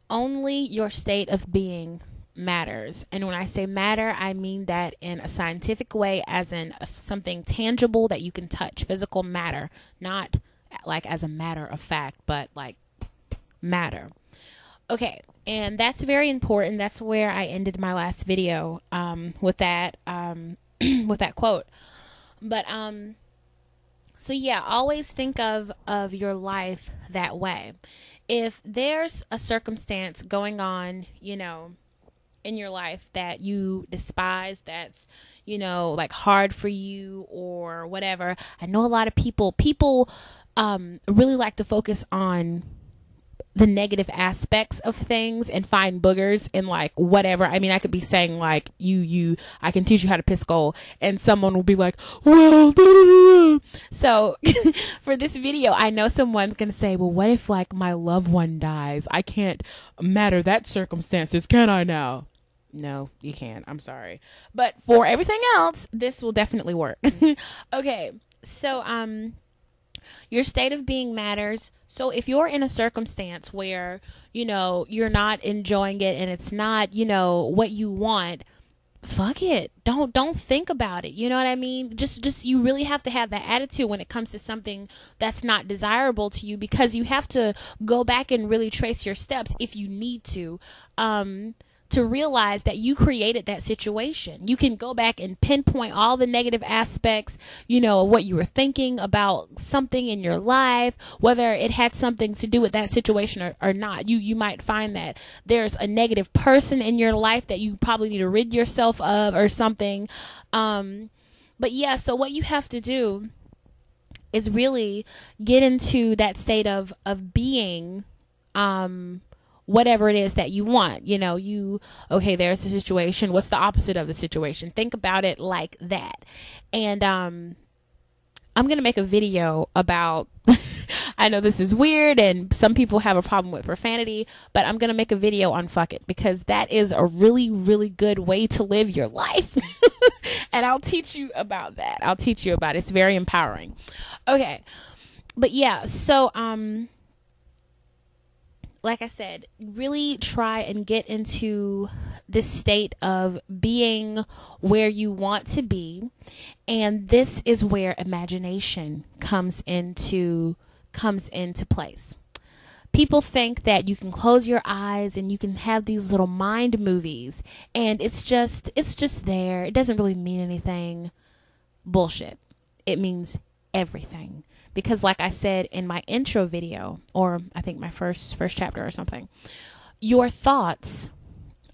only your state of being matters. And when I say matter, I mean that in a scientific way, as in something tangible that you can touch, physical matter, not like as a matter of fact, but like matter. Okay, and that's very important. That's where I ended my last video with that with that quote. But so yeah, always think of your life that way. If there's a circumstance going on, you know, in your life that you despise, that's, you know, like hard for you or whatever. I know a lot of people really like to focus on the negative aspects of things and find boogers in like whatever. I mean, I could be saying like I can teach you how to piss gold, and someone will be like, well, da, da, da. So for this video, I know someone's gonna say, well, what if like my loved one dies? I can't matter that circumstances, can I now? No, you can't. I'm sorry. But for everything else, this will definitely work. Okay. So, your state of being matters. So if you're in a circumstance where, you know, you're not enjoying it and it's not, you know, what you want, fuck it. Don't think about it. You know what I mean? Just you really have to have that attitude when it comes to something that's not desirable to you, because you have to go back and really trace your steps if you need to realize that you created that situation. You can go back and pinpoint all the negative aspects, you know, what you were thinking about something in your life, whether it had something to do with that situation or not. You might find that there's a negative person in your life that you probably need to rid yourself of or something. But yeah, so what you have to do is really get into that state of being, whatever it is that you want. You know, okay, there's a situation. What's the opposite of the situation? Think about it like that. And I'm going to make a video about, I know this is weird and some people have a problem with profanity, but I'm going to make a video on fuck it, because that is a really, really good way to live your life. And I'll teach you about that. I'll teach you about it. It's very empowering. Okay. But yeah, so, like I said, really try and get into this state of being where you want to be. And this is where imagination comes into place. People think that you can close your eyes and you can have these little mind movies and it's just there. It doesn't really mean anything. Bullshit. It means everything. Because like I said in my intro video, or I think my first chapter or something, your thoughts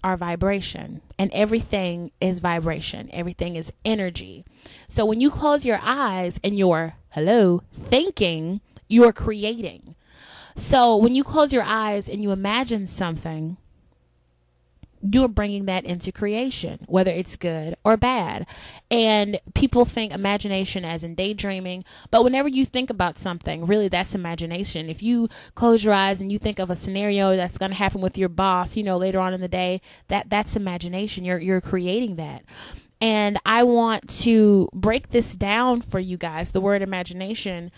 are vibration, and everything is vibration. Everything is energy. So when you close your eyes and you're thinking, you're creating. So when you close your eyes and you imagine something, you're bringing that into creation, whether it's good or bad. And people think imagination as in daydreaming, but whenever you think about something, really that's imagination. If you close your eyes and you think of a scenario that's going to happen with your boss, you know, later on in the day, that's imagination. You're creating that. And I want to break this down for you guys, the word imagination.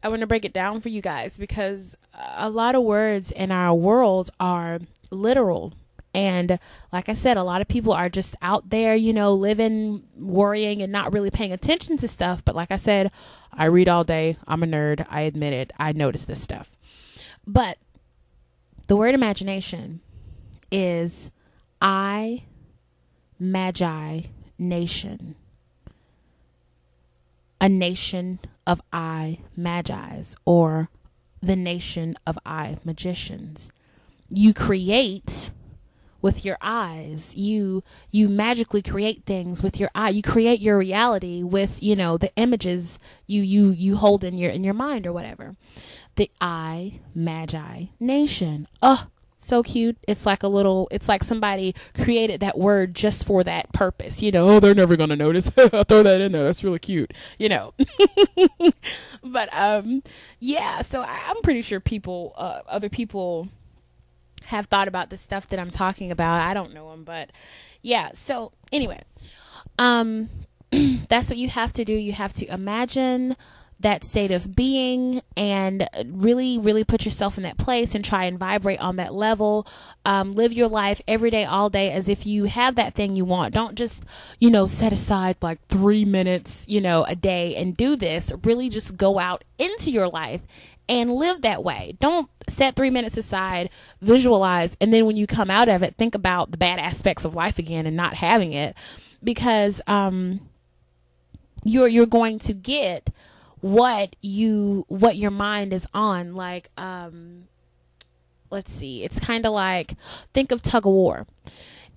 I want to break it down for you guys because a lot of words in our world are literal. And like I said, a lot of people are just out there, you know, living, worrying, and not really paying attention to stuff. But like I said, I read all day. I'm a nerd. I admit it. I notice this stuff. But the word imagination is imagination. A nation of I Magi's, or the nation of I magicians. You create with your eyes. You magically create things with your eye. You create your reality with, you know, the images you hold in your mind or whatever. The I Magi nation. Oh, so cute. It's like somebody created that word just for that purpose. You know, oh, they're never going to notice. I'll throw that in there. That's really cute. You know. But yeah, so I'm pretty sure other people have thought about the stuff that I'm talking about. I don't know them, but yeah. So anyway, that's what you have to do. You have to imagine that state of being and really, really put yourself in that place and try and vibrate on that level. Live your life every day, all day, as if you have that thing you want. Don't just, set aside like 3 minutes, a day and do this. Really just go out into your life and live that way. Don't set 3 minutes aside, visualize, and then when you come out of it, think about the bad aspects of life again and not having it, because you're going to get what your mind is on. Like, let's see, it's kind of like, think of tug of war.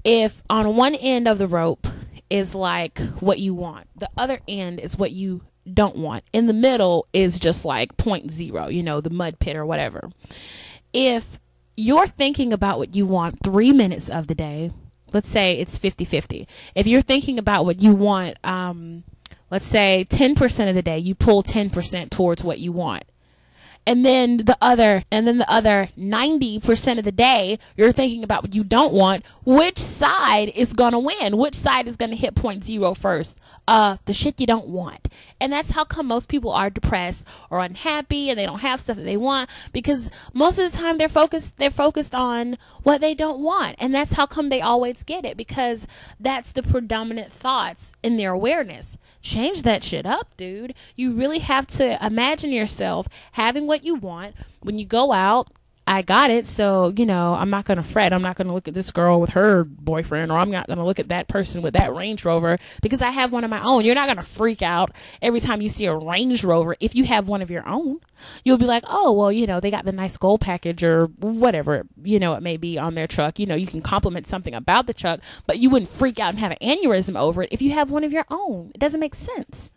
If on one end of the rope is like what you want, the other end is what you don't want, in the middle is just like 0.0, the mud pit or whatever. If you're thinking about what you want 3 minutes of the day, let's say it's 50-50. If you're thinking about what you want, let's say 10% of the day, you pull 10% towards what you want. And then the other 90% of the day, you're thinking about what you don't want. Which side is going to win? Which side is going to hit 0.0 first? The shit you don't want. And that's how come most people are depressed or unhappy and they don't have stuff that they want, because most of the time they're focused on what they don't want. And that's how come they always get it, because that's the predominant thoughts in their awareness. Change that shit up, dude. You really have to imagine yourself having what you want. When you go out, I got it, so, I'm not going to fret. I'm not going to look at this girl with her boyfriend, or I'm not going to look at that person with that Range Rover because I have one of my own. You're not going to freak out every time you see a Range Rover if you have one of your own. You'll be like, oh, well, they got the nice gold package or whatever, it may be on their truck. You can compliment something about the truck, but you wouldn't freak out and have an aneurysm over it if you have one of your own. It doesn't make sense.